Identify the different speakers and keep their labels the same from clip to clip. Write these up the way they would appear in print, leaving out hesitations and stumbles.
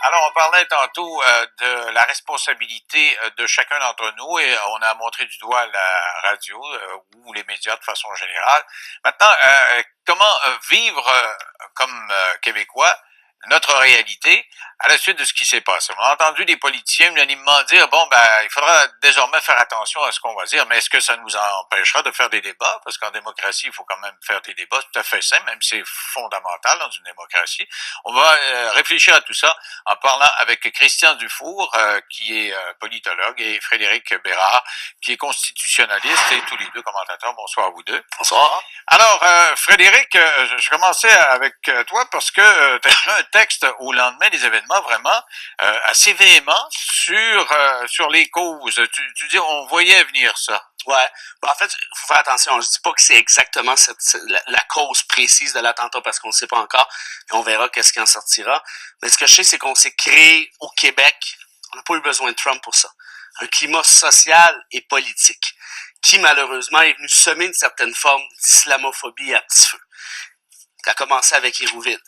Speaker 1: Alors, on parlait tantôt de la responsabilité de chacun d'entre nous et on a montré du doigt la radio ou les médias de façon générale. Maintenant, comment vivre comme Québécois notre réalité à la suite de ce qui s'est passé? On a entendu des politiciens unanimement dire, bon, il faudra désormais faire attention à ce qu'on va dire, mais est-ce que ça nous empêchera de faire des débats? Parce qu'en démocratie, il faut quand même faire des débats, c'est tout à fait sain, même si c'est fondamental dans une démocratie. On va réfléchir à tout ça en parlant avec Christian Dufour, qui est politologue, et Frédéric Bérard, qui est constitutionnaliste, et tous les deux commentateurs. Bonsoir à vous deux.
Speaker 2: Bonsoir.
Speaker 1: Alors, Frédéric, je commençais avec toi parce que tu as écrit un texte au lendemain des événements vraiment assez véhément sur les causes. Tu dis, on voyait venir ça.
Speaker 2: Ouais. En fait, il faut faire attention. Je dis pas que c'est exactement la cause précise de l'attentat parce qu'on ne sait pas encore et on verra qu'est-ce qui en sortira. Mais ce que je sais, c'est qu'on s'est créé au Québec. On n'a pas eu besoin de Trump pour ça. Un climat social et politique qui, malheureusement, est venu semer une certaine forme d'islamophobie à petit feu. Ça a commencé avec Hérouville.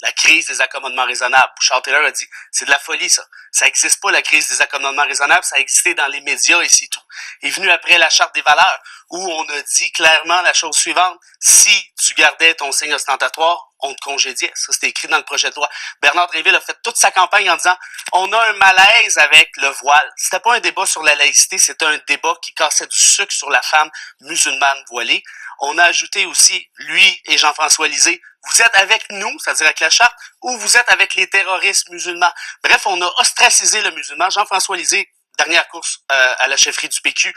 Speaker 2: La crise des accommodements raisonnables. Bouchard-Taylor a dit, c'est de la folie, ça. Ça n'existe pas, la crise des accommodements raisonnables. Ça a existé dans les médias et c'est tout. Est venu après la Charte des valeurs, où on a dit clairement la chose suivante. Si tu gardais ton signe ostentatoire, on te congédiait. Ça, c'était écrit dans le projet de loi. Bernard Drinville a fait toute sa campagne en disant, on a un malaise avec le voile. C'était pas un débat sur la laïcité, c'était un débat qui cassait du sucre sur la femme musulmane voilée. On a ajouté aussi, lui et Jean-François Lisée, vous êtes avec nous, c'est-à-dire avec la charte, ou vous êtes avec les terroristes musulmans. Bref, on a ostracisé le musulman. Jean-François Lisée, dernière course à la chefferie du PQ,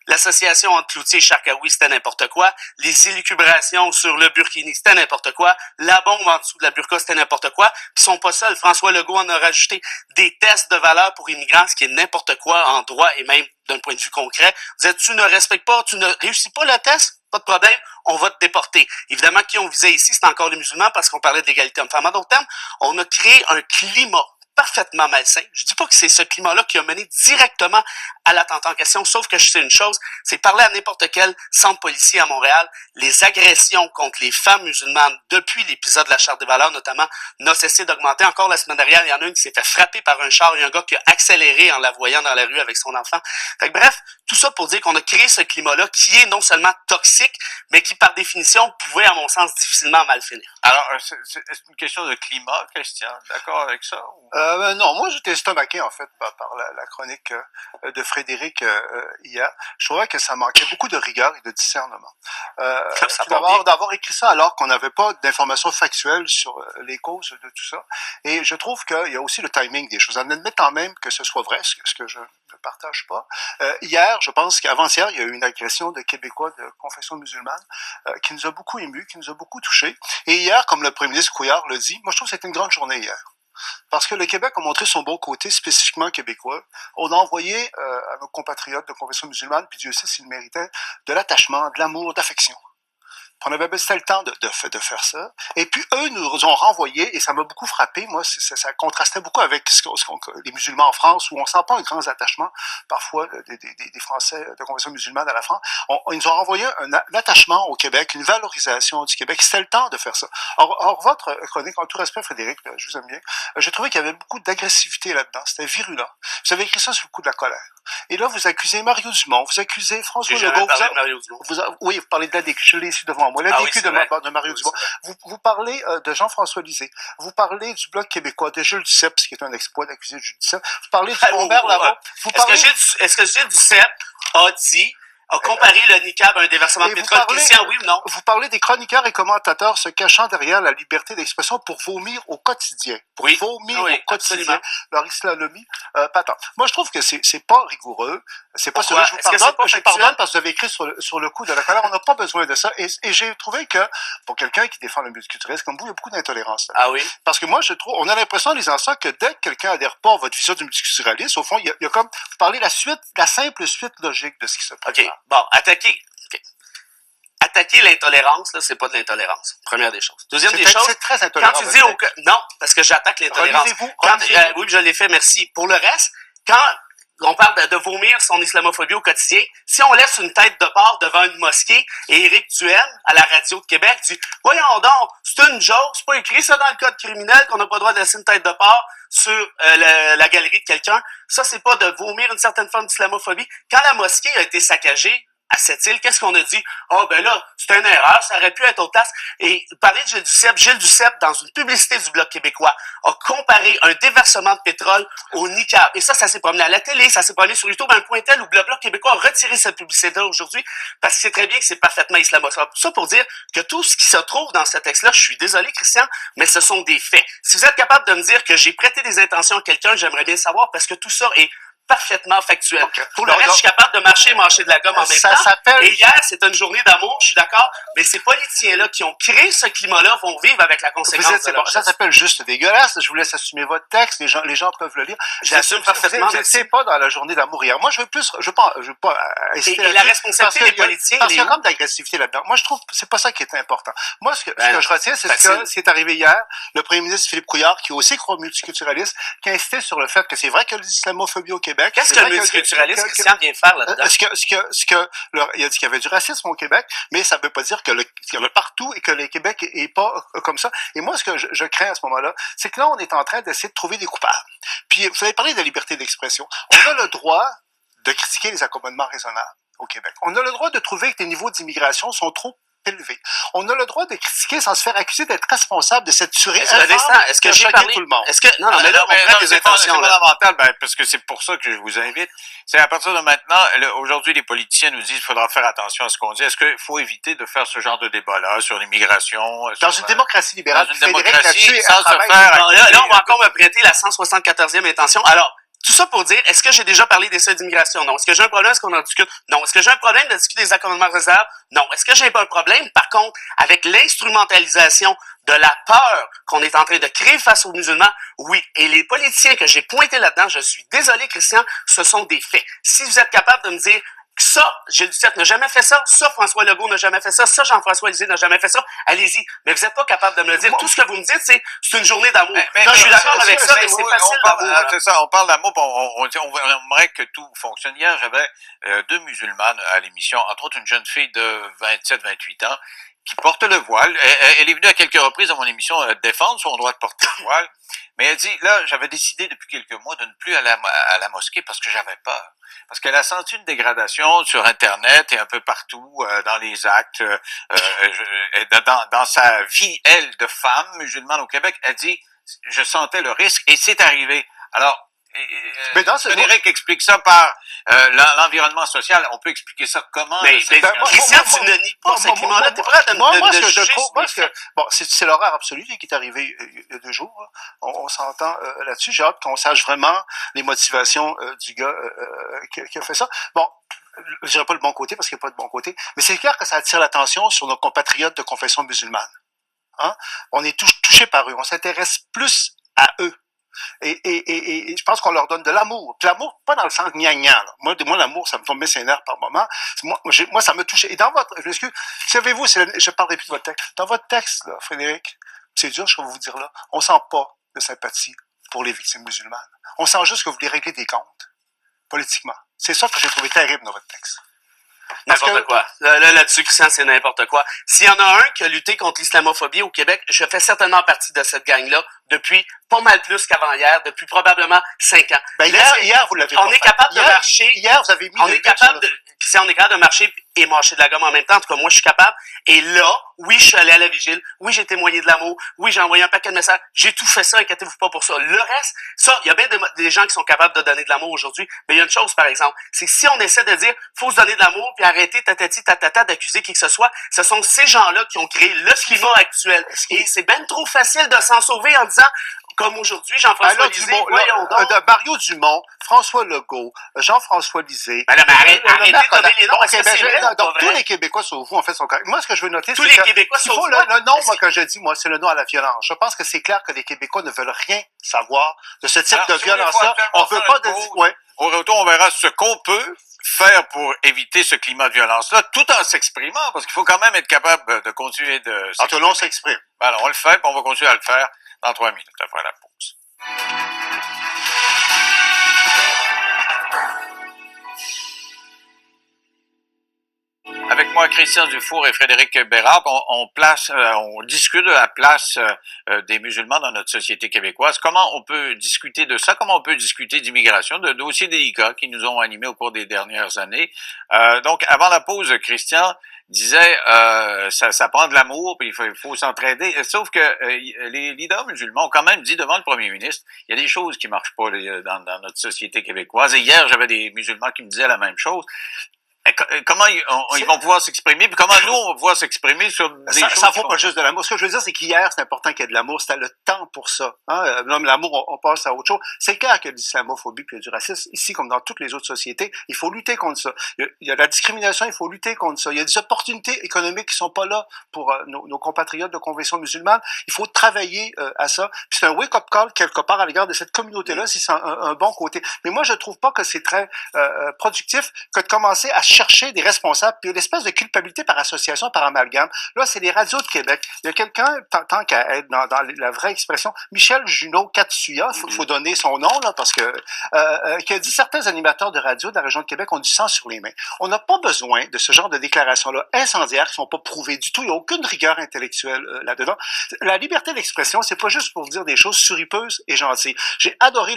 Speaker 2: l'association entre Cloutier et Charkaoui, c'était n'importe quoi. Les élucubrations sur le burkini, c'était n'importe quoi. La bombe en dessous de la burqa, c'était n'importe quoi. Puis ils sont pas seuls. François Legault en a rajouté des tests de valeur pour immigrants, ce qui est n'importe quoi en droit et même d'un point de vue concret. Vous êtes, tu ne respectes pas, tu ne réussis pas le test, pas de problème, on va te déporter. Évidemment, qui on visait ici, c'est encore les musulmans parce qu'on parlait de l'égalité homme-femme. En d'autres termes, on a créé un climat parfaitement malsain. Je dis pas que c'est ce climat-là qui a mené directement à l'attentat en question, sauf que je sais une chose, c'est parler à n'importe quel centre policier à Montréal, les agressions contre les femmes musulmanes depuis l'épisode de la Charte des valeurs, notamment, n'ont cessé d'augmenter. Encore la semaine dernière, il y en a une qui s'est fait frapper par un char, il y a un gars qui a accéléré en la voyant dans la rue avec son enfant. Fait que bref, tout ça pour dire qu'on a créé ce climat-là qui est non seulement toxique, mais qui, par définition, pouvait, à mon sens, difficilement mal finir.
Speaker 1: Alors, c'est une question de climat, Christian, d'accord avec ça? Ou...
Speaker 3: Non, moi j'étais estomaqué en fait par la chronique de Frédéric hier. Je trouvais que ça manquait beaucoup de rigueur et de discernement. D'avoir écrit ça alors qu'on n'avait pas d'informations factuelles sur les causes de tout ça. Et je trouve qu'il y a aussi le timing des choses. En admettant même que ce soit vrai, ce que je ne partage pas. Hier, je pense qu'avant-hier, il y a eu une agression de Québécois de confession musulmane qui nous a beaucoup émus, qui nous a beaucoup touchés. Et hier, comme le premier ministre Couillard l'a dit, moi je trouve que c'était une grande journée hier. Parce que le Québec a montré son bon côté, spécifiquement québécois. On a envoyé à nos compatriotes de confession musulmane, puis Dieu sait s'ils méritaient, de l'attachement, de l'amour, d'affection. On avait le temps de faire ça. Et puis, eux nous ont renvoyés, et ça m'a beaucoup frappé. Moi, ça contrastait beaucoup avec les musulmans en France, où on sent pas un grand attachement, parfois, des Français de confession musulmane à la France. Ils nous ont renvoyé un attachement au Québec, une valorisation du Québec. C'était le temps de faire ça. Or votre chronique, en tout respect, Frédéric, je vous aime bien, j'ai trouvé qu'il y avait beaucoup d'agressivité là-dedans. C'était virulent. Vous avez écrit ça sur le coup de la colère. Et là, vous accusez Mario Dumont, vous accusez François Legault. Oui, vous parlez de l'ADQ, je l'ai ici devant moi. L'ADQ de Mario Dumont. Vous parlez de Jean-François Lisée. Vous parlez du Bloc québécois, de Jules Duceppe, ce qui est un exploit d'accuser Jules Duceppe. Vous parlez du Bombert Larocque.
Speaker 2: Est-ce que Jules Duceppe a comparé le niqab à un déversement de pétrole Christian, oui ou non?
Speaker 3: Vous parlez des chroniqueurs et commentateurs se cachant derrière la liberté d'expression pour vomir au quotidien. Pour vomir au quotidien. Absolument. Leur islamie patente. Moi, je trouve que c'est pas rigoureux. C'est pas celui je vous pardonne parce que vous avez écrit sur le coup de la colère. On n'a pas besoin de ça. Et j'ai trouvé que, pour quelqu'un qui défend le multiculturalisme comme vous, il y a beaucoup d'intolérance.
Speaker 2: Ah oui?
Speaker 3: Parce que moi, je trouve, on a l'impression, les anciens, que dès que quelqu'un adhère pas à votre vision du multiculturalisme, au fond, il y a comme, vous parlez la simple suite logique de ce qui se passe.
Speaker 2: OK. Bon, attaquer l'intolérance, là, c'est pas de l'intolérance. Première des choses. Deuxième des choses.
Speaker 3: C'est très intolérant.
Speaker 2: Quand tu dis non, parce que j'attaque l'intolérance. Oui, je l'ai fait, merci. Pour le reste, on parle de vomir son islamophobie au quotidien. Si on laisse une tête de porc devant une mosquée et Éric Duhaime, à la radio de Québec, dit « Voyons donc, c'est une joke, c'est pas écrit ça dans le code criminel qu'on n'a pas le droit de laisser une tête de porc sur la galerie de quelqu'un. » Ça, c'est pas de vomir une certaine forme d'islamophobie. Quand la mosquée a été saccagée à Sept-Îles, qu'est-ce qu'on a dit? Oh, ben là, c'est une erreur, ça aurait pu être autre place. Et parler de Gilles Duceppe, dans une publicité du Bloc québécois, a comparé un déversement de pétrole au niqab. Et ça s'est promené à la télé, ça s'est promené sur YouTube, à un point tel où le Bloc québécois a retiré cette publicité-là aujourd'hui, parce que c'est très bien que c'est parfaitement islamophobe. Tout ça pour dire que tout ce qui se trouve dans ce texte-là, je suis désolé, Christian, mais ce sont des faits. Si vous êtes capable de me dire que j'ai prêté des intentions à quelqu'un, j'aimerais bien savoir, parce que tout ça est parfaitement factuel. Okay. Pour le reste, je suis capable de marcher et mâcher de la gomme en même temps. Et hier, c'était une journée d'amour, je suis d'accord, mais ces politiciens-là qui ont créé ce climat-là vont vivre avec la conséquence de leur
Speaker 3: ça s'appelle juste dégueulasse. Je vous laisse assumer votre texte. Les gens peuvent le lire.
Speaker 2: J'assume parfaitement.
Speaker 3: Vous n'étiez pas dans la journée d'amour hier. Moi, je veux pas
Speaker 2: et la responsabilité des politiciens.
Speaker 3: Parce qu'il y a comme d'agressivité là-dedans. Moi, je trouve que c'est pas ça qui est important. Moi, ce que je retiens, c'est ce qui est arrivé hier. Le premier ministre Philippe Couillard, qui aussi croit au multiculturalisme, qui a insisté sur le fait que c'est vrai que l'islamophobie au Québec.
Speaker 2: Qu'est-ce que le multiculturalisme, Christian, vient faire là-dedans?
Speaker 3: Il a dit qu'il y avait du racisme au Québec, mais ça ne veut pas dire qu'il y en a partout et que le Québec est pas comme ça. Et moi, ce que je crains à ce moment-là, c'est que là, on est en train d'essayer de trouver des coupables. Puis, vous avez parlé de la liberté d'expression. On a le droit de critiquer les accommodements raisonnables au Québec. On a le droit de trouver que les niveaux d'immigration sont trop élevé. On a le droit de critiquer sans se faire accuser d'être responsable de cette tuerie
Speaker 2: est-ce que j'ai parlé
Speaker 3: tout le monde.
Speaker 2: Est-ce que non, mais là on prend des intentions.
Speaker 1: C'est fondamental, parce que c'est pour ça que je vous invite. C'est à partir de maintenant, aujourd'hui les politiciens nous disent qu'il faudra faire attention à ce qu'on dit. Est-ce qu'il faut éviter de faire ce genre de débat-là sur l'immigration?
Speaker 3: Dans une démocratie libérale,
Speaker 1: dans une démocratie, sans se faire.
Speaker 2: Là, on va encore me prêter la 174e intention. Alors, tout ça pour dire, est-ce que j'ai déjà parlé des seuils d'immigration? Non. Est-ce que j'ai un problème? Est-ce qu'on en discute? Non. Est-ce que j'ai un problème de discuter des accommodements raisonnables? Non. Est-ce que j'ai pas un problème, par contre, avec l'instrumentalisation de la peur qu'on est en train de créer face aux musulmans? Oui. Et les politiciens que j'ai pointés là-dedans, je suis désolé, Christian, ce sont des faits. Si vous êtes capable de me dire, ça, Gilles Duceppe n'a jamais fait ça, ça, François Legault n'a jamais fait ça, ça, Jean-François Lisée n'a jamais fait ça, allez-y. Mais vous n'êtes pas capable de me le dire. Tout ce que vous me dites, c'est une journée d'amour. Je suis d'accord avec ça, mais c'est facile d'amour.
Speaker 1: C'est ça, on parle d'amour, on aimerait que tout fonctionne. Hier, j'avais 2 musulmanes à l'émission, entre autres une jeune fille de 27-28 ans, qui porte le voile. Elle est venue à quelques reprises à mon émission défendre son droit de porter le voile. Mais elle dit, là, j'avais décidé depuis quelques mois de ne plus aller à la mosquée parce que j'avais peur. Parce qu'elle a senti une dégradation sur Internet et un peu partout dans les actes, dans sa vie, elle, de femme musulmane au Québec. Elle dit, je sentais le risque et c'est arrivé. Alors, Frédéric explique ça par l'environnement social. On peut expliquer ça comment?
Speaker 2: Christian, tu ne nies pas ce climat-là. T'es prêt à
Speaker 3: moi, ce que je trouve, c'est l'horreur absolue qui est arrivé il y a 2 jours. On s'entend là-dessus. J'ai hâte qu'on sache vraiment les motivations du gars qui a fait ça. Bon, je dirais pas le bon côté parce qu'il n'y a pas de bon côté, mais c'est clair que ça attire l'attention sur nos compatriotes de confession musulmane. Hein? On est touchés par eux. On s'intéresse plus à eux. Et je pense qu'on leur donne de l'amour. Puis l'amour, pas dans le sens gna-gna. Moi, l'amour, ça me tombe ses nerfs par moment. Moi, ça me touche. Et dans votre, je m'excuse, savez-vous, je parlerai plus de votre texte. Dans votre texte, là, Frédéric, c'est dur, je vais vous dire là, on sent pas de sympathie pour les victimes musulmanes. On sent juste que vous voulez régler des comptes, politiquement. C'est ça que j'ai trouvé terrible dans votre texte.
Speaker 2: N'importe quoi. Là-dessus, Christian, c'est n'importe quoi. S'il y en a un qui a lutté contre l'islamophobie au Québec, je fais certainement partie de cette gang-là depuis pas mal plus qu'avant hier, depuis probablement 5 ans.
Speaker 3: Ben hier, vous l'avez
Speaker 2: On est capable de marcher.
Speaker 3: Hier, vous avez mis
Speaker 2: on est capable de marcher et mâcher de la gomme en même temps. En tout cas, moi, je suis capable. Et là, oui, je suis allé à la vigile. Oui, j'ai témoigné de l'amour. Oui, j'ai envoyé un paquet de messages. J'ai tout fait ça. Inquiétez-vous pas pour ça. Le reste, ça, il y a bien des gens qui sont capables de donner de l'amour aujourd'hui. Mais il y a une chose, par exemple, c'est que si on essaie de dire, faut se donner de l'amour puis arrêter tatata d'accuser qui que ce soit, ce sont ces gens-là qui ont créé le climat actuel. Et c'est ben trop facile de s'en sauver en disant, comme aujourd'hui, Jean-François Lisée,
Speaker 3: Mario Dumont, François Legault, Jean-François Lisée.
Speaker 2: Arrêtez de donner les noms. Est-ce que c'est vrai?
Speaker 3: Donc, tous les Québécois sauf vous, en fait, sont corrects. Moi, ce que je veux noter,
Speaker 2: c'est que
Speaker 3: Québécois sauf vous. Le nom, moi, que je dis, moi, c'est le nom à la violence. Je pense que c'est clair que les Québécois ne veulent rien savoir de ce type de violence-là. On veut pas de... Ouais.
Speaker 1: Au retour, on verra ce qu'on peut faire pour éviter ce climat de violence-là, tout en s'exprimant, parce qu'il faut quand même être capable de continuer de s'exprimer.
Speaker 3: Tout le monde s'exprime.
Speaker 1: Alors, on le fait, puis on va continuer à le faire dans 3 minutes après la pause. Avec moi, Christian Dufour et Frédéric Bérard, on discute de la place des musulmans dans notre société québécoise. Comment on peut discuter de ça? Comment on peut discuter d'immigration, de dossiers délicats qui nous ont animés au cours des dernières années? Donc, avant la pause, Christian disait ça prend de l'amour, puis il faut s'entraider. Sauf que les leaders musulmans ont quand même dit devant le premier ministre, il y a des choses qui marchent pas dans notre société québécoise. Et hier, j'avais des musulmans qui me disaient la même chose. Comment ils vont pouvoir s'exprimer, puis comment nous, on va pouvoir s'exprimer sur des choses...
Speaker 3: Ça vaut pas juste de l'amour. Ce que je veux dire, c'est qu'hier, c'est important qu'il y ait de l'amour. C'était le temps pour ça. Hein? L'amour, on passe à autre chose. C'est clair qu'il y a de l'islamophobie puis il y a du racisme. Ici, comme dans toutes les autres sociétés, il faut lutter contre ça. Il y a de la discrimination, il faut lutter contre ça. Il y a des opportunités économiques qui sont pas là pour nos compatriotes de confession musulmane. Il faut travailler à ça. Puis c'est un wake-up call, quelque part, à l'égard de cette communauté-là, si c'est un bon côté. Mais moi, je trouve pas que c'est très productif que de commencer à chercher des responsables, puis une espèce de culpabilité par association, par amalgame. Là, c'est les radios de Québec. Il y a quelqu'un, tant qu'à être dans la vraie expression, Michel Junot Katsuya, faut donner son nom, là, parce que, qui a dit certains animateurs de radio de la région de Québec ont du sang sur les mains. On n'a pas besoin de ce genre de déclarations-là incendiaires qui sont pas prouvées du tout. Il n'y a aucune rigueur intellectuelle là-dedans. La liberté d'expression, c'est pas juste pour dire des choses suripeuses et gentilles. J'ai adoré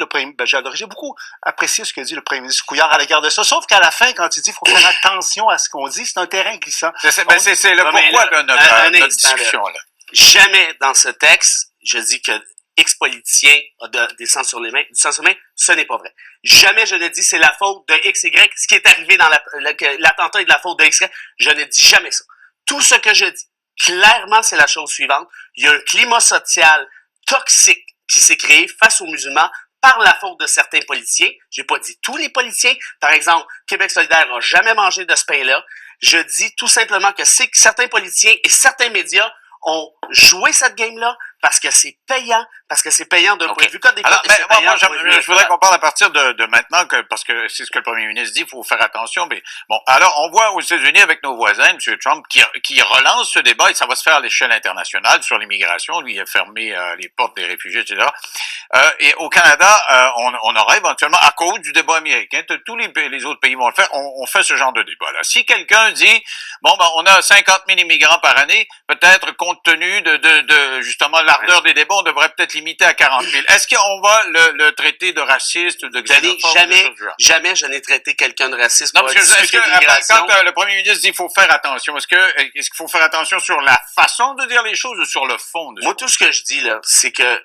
Speaker 3: j'ai beaucoup apprécié ce que dit le premier ministre Couillard à l'égard de ça, sauf qu'à la fin, quand il dit qu'il faut faire attention à ce qu'on dit, c'est un terrain glissant.
Speaker 1: C'est le pourquoi de notre discussion. Là.
Speaker 2: Jamais dans ce texte, je dis que X politicien a des sangs sur les mains. Du sang sur les mains, ce n'est pas vrai. Jamais je ne dis c'est la faute de X, Y, ce qui est arrivé dans l'attentat est de la faute de X, Y. Je ne dis jamais ça. Tout ce que je dis, clairement, c'est la chose suivante. Il y a un climat social toxique qui s'est créé face aux musulmans par la faute de certains politiciens. J'ai pas dit tous les politiciens. Par exemple, Québec solidaire n'a jamais mangé de ce pain-là. Je dis tout simplement que c'est que certains politiciens et certains médias ont joué cette game-là parce que c'est payant d'un point de vue code des
Speaker 1: Alors, moi, je voudrais qu'on parle à partir de maintenant, parce que c'est ce que le premier ministre dit, il faut faire attention. Mais bon, alors on voit aux États-Unis avec nos voisins, M. Trump, qui relance ce débat, et ça va se faire à l'échelle internationale sur l'immigration. Lui, il a fermé les portes des réfugiés, etc. Et au Canada, on aura éventuellement, à cause du débat américain, tous les autres pays vont le faire, on fait ce genre de débat-là. Si quelqu'un dit, bon, ben, on a 50 000 immigrants par année, peut-être compte tenu de justement l'ardeur des débats, on devrait peut-être limiter à 40 000. Est-ce qu'on va le traiter de raciste, de xénophobe?
Speaker 2: Jamais je n'ai traité quelqu'un de raciste.
Speaker 1: Non, parce que quand le premier ministre dit qu'il faut faire attention, est-ce qu'il faut faire attention sur la façon de dire les choses ou sur le fond?
Speaker 2: Moi, tout ce que je dis, là, c'est que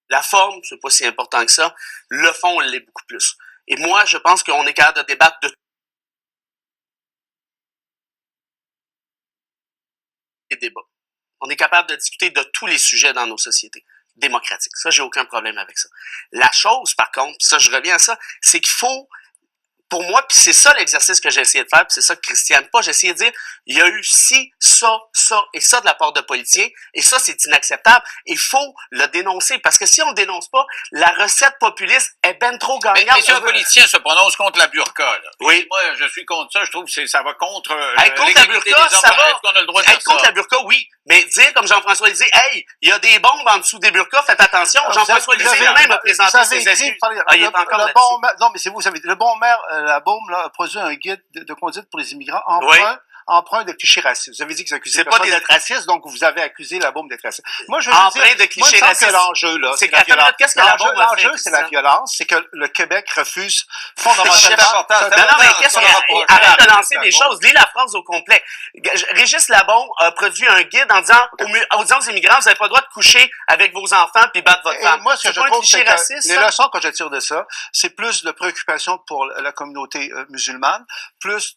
Speaker 2: la forme, c'est pas si important que ça. Le fond, on l'est beaucoup plus. Et moi, je pense qu'on est capable de débattre de les débats. On est capable de discuter de tous les sujets dans nos sociétés démocratiques. Ça, j'ai aucun problème avec ça. La chose, par contre, ça, je reviens à ça, c'est qu'il faut, pour moi, puis c'est ça l'exercice que j'ai essayé de faire, puis c'est ça que Christian n'aime pas, j'ai essayé de dire, il y a eu ci, ça et ça de la part de politiciens, et ça, c'est inacceptable. Il faut le dénoncer, parce que si on le dénonce pas, la recette populiste est ben trop gagnante.
Speaker 1: Mais si un politicien se prononce contre la burqa, là,
Speaker 2: oui.
Speaker 1: Moi, je suis contre ça, je trouve que ça va contre
Speaker 2: la burqa, ça va.
Speaker 1: Est-ce qu'on a le droit de faire ça?
Speaker 2: Contre la burqa, oui. Mais dire, comme Jean-François Lisée, hey, il y a des bombes en dessous des burqas, faites attention. Jean-François Lisée lui-même a présenté ses excuses. Il est encore
Speaker 3: non, mais c'est vous savez, le bon maire, la Baume, là, a produit un guide de conduite pour les immigrants emprunt de clichés racistes. Vous avez dit que vous accusez personne d'être raciste, donc vous avez accusé la Baume d'être raciste. Moi, je veux dire,
Speaker 2: de clichés racistes.
Speaker 3: L'enjeu, là,
Speaker 2: c'est la violence. Qu'est-ce que la Baume a fait?
Speaker 3: L'enjeu, c'est la violence. C'est que le Québec refuse fondamentalement.
Speaker 2: Non, mais qu'est-ce que, arrête de lancer des choses. Lis la phrase au complet. Régis Labaume a produit un guide en disant aux immigrants, vous n'avez pas le droit de coucher avec vos enfants puis battre votre femme.
Speaker 3: Moi, ce que je trouve, c'est que les leçons que je tire de ça, c'est plus de préoccupation pour la communauté musulmane, plus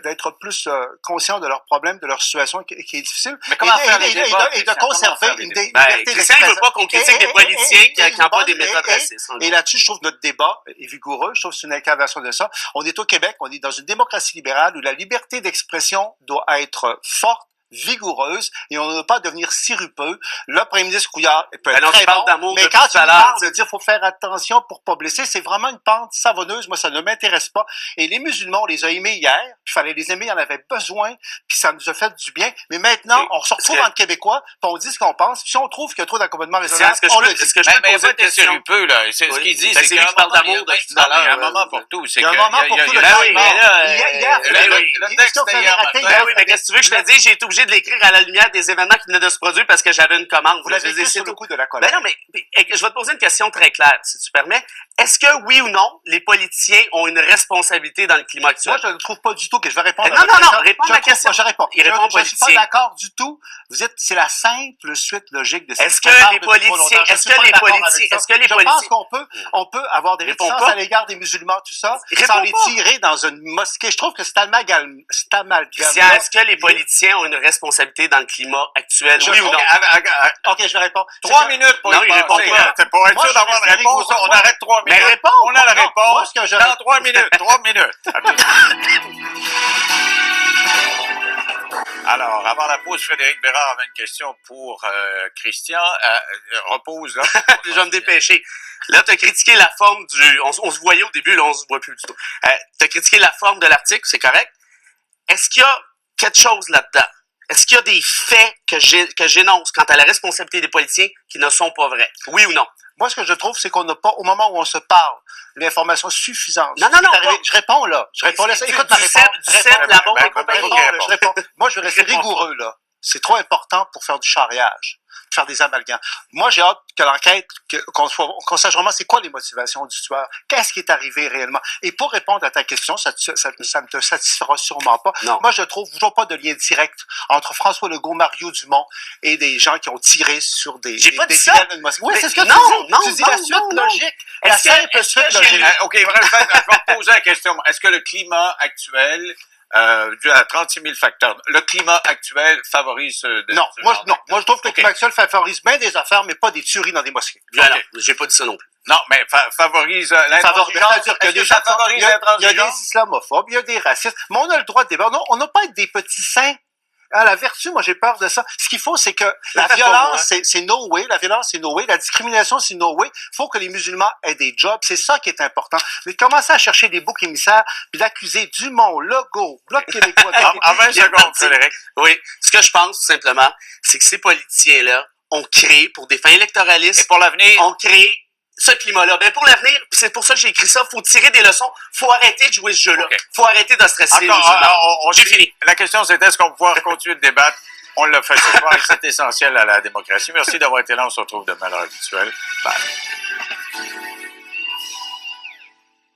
Speaker 3: d'être plus conscient de leurs problèmes, de leur situation qui est difficile.
Speaker 1: Mais comment faire les débats,
Speaker 3: et de conserver une liberté d'expression.
Speaker 2: Christian ne veut pas qu'on critique des politiciens qui n'ont pas des méthodes racistes.
Speaker 3: Et là-dessus, je trouve que notre débat est vigoureux. Je trouve que c'est une incarnation de ça. On est au Québec, on est dans une démocratie libérale où la liberté d'expression doit être forte, vigoureuse et on ne veut pas devenir sirupeux. Le premier ministre Couillard peut être
Speaker 2: très
Speaker 3: bon, mais quand il parle de dire faut faire attention pour pas blesser, c'est vraiment une pente savonneuse. Moi, ça ne m'intéresse pas. Et les musulmans, on les a aimés hier, il fallait les aimer, il en avait besoin, puis ça nous a fait du bien. Mais maintenant, on se retrouve entre Québécois, puis on dit ce qu'on pense. Puis si on trouve qu'il y a trop d'accommodement raisonnable, on le dit.
Speaker 1: Est-ce que je peux poser une question? Sirupeux, là. C'est ce qu'il dit, c'est qu'il
Speaker 2: parle d'amour depuis tout à l'heure.
Speaker 1: Il y a un moment pour tout.
Speaker 3: Il y a un moment pour tout.
Speaker 1: Le texte
Speaker 2: oui, mais qu'est-ce que tu veux que je te dise? J'ai été obligé de l'écrire à la lumière des événements qui venaient de se produire parce que j'avais une commande.
Speaker 3: Vous l'avez écrit sur le coup de la colère.
Speaker 2: Ben non, mais je vais te poser une question très claire, si tu permets. Est-ce que, oui ou non, les politiciens ont une responsabilité dans le climat actuel?
Speaker 3: Moi, je ne trouve pas du tout que je vais répondre
Speaker 2: à question. Non, réponds à la question.
Speaker 3: Je réponds.
Speaker 2: Je ne
Speaker 3: suis pas d'accord du tout. C'est la simple suite logique de ce
Speaker 2: Est-ce que les politiciens,
Speaker 3: je pense qu'on peut avoir des réticences à l'égard des musulmans, tout ça, sans les tirer dans une mosquée. Je trouve que c'est amalgame.
Speaker 2: Est-ce que les politiciens ont une responsabilité dans le climat actuel? Oui ou non?
Speaker 3: OK, je vais répondre.
Speaker 1: 3 minutes pour y penser. Pour être sûr d'avoir une réponse, on arrête 3 minutes.
Speaker 2: Mais réponds!
Speaker 1: On a la réponse dans 3 minutes. 3 minutes. Alors, avant la pause, Frédéric Bérard avait une question pour Christian. Repose, là.
Speaker 2: Je vais me dépêcher. Là, tu as critiqué la forme du... On se voyait au début, là, on se voit plus du tout. Tu as critiqué la forme de l'article, c'est correct. Est-ce qu'il y a quelque chose là-dedans? Est-ce qu'il y a des faits que j'énonce quant à la responsabilité des politiciens qui ne sont pas vrais? Oui ou non?
Speaker 3: Moi, ce que je trouve, c'est qu'on n'a pas, au moment où on se parle, l'information suffisante.
Speaker 2: Non.
Speaker 3: Je réponds là. Écoute ma réponse. Je réponds. Moi, je vais rester rigoureux là. C'est trop important pour faire du charriage, pour faire des amalgames. Moi, j'ai hâte que l'enquête, qu'on sache vraiment c'est quoi les motivations du tueur, qu'est-ce qui est arrivé réellement. Et pour répondre à ta question, ça ne te satisfera sûrement pas.
Speaker 2: Non.
Speaker 3: Moi, je trouve toujours pas de lien direct entre François Legault, Mario Dumont et des gens qui ont tiré sur des
Speaker 2: ça.
Speaker 3: Oui, c'est ce que tu dis. Tu dis la suite logique. La simple suite logique.
Speaker 1: OK, je vais poser la question. Est-ce que le climat actuel dû à 36 000 facteurs. Le climat actuel favorise...
Speaker 3: Non, moi je trouve que le climat actuel favorise bien des affaires, mais pas des tueries dans des mosquées.
Speaker 2: Okay. Non, j'ai pas dit ça non plus.
Speaker 1: Non, mais favorise l'intransigeance.
Speaker 3: C'est-à-dire qu'il y a des gens, il y a des islamophobes, il y a des racistes, mais on a le droit de débattre. On n'a pas à être des petits saints. La vertu, moi, j'ai peur de ça. Ce qu'il faut, c'est que la violence, c'est no way. La violence, c'est no way. La discrimination, c'est no way. Il faut que les musulmans aient des jobs. C'est ça qui est important. Mais de commencer à chercher des boucs émissaires puis d'accuser Dumont, Legault, Bloc québécois.
Speaker 1: En 20 secondes, Frédéric.
Speaker 2: Oui. Ce que je pense, tout simplement, c'est que ces politiciens-là ont créé, pour des fins électoralistes,
Speaker 1: et pour l'avenir,
Speaker 2: ont créé ce climat-là. Ben, pour l'avenir, c'est pour ça que j'ai écrit ça, faut tirer des leçons, faut arrêter de jouer ce jeu-là. Okay. Faut arrêter de stresser.
Speaker 1: J'ai fini. La question, c'était est-ce qu'on peut continuer de débattre? On l'a fait ce soir et c'est essentiel à la démocratie. Merci d'avoir été là. On se retrouve demain à l'heure habituelle. Bye.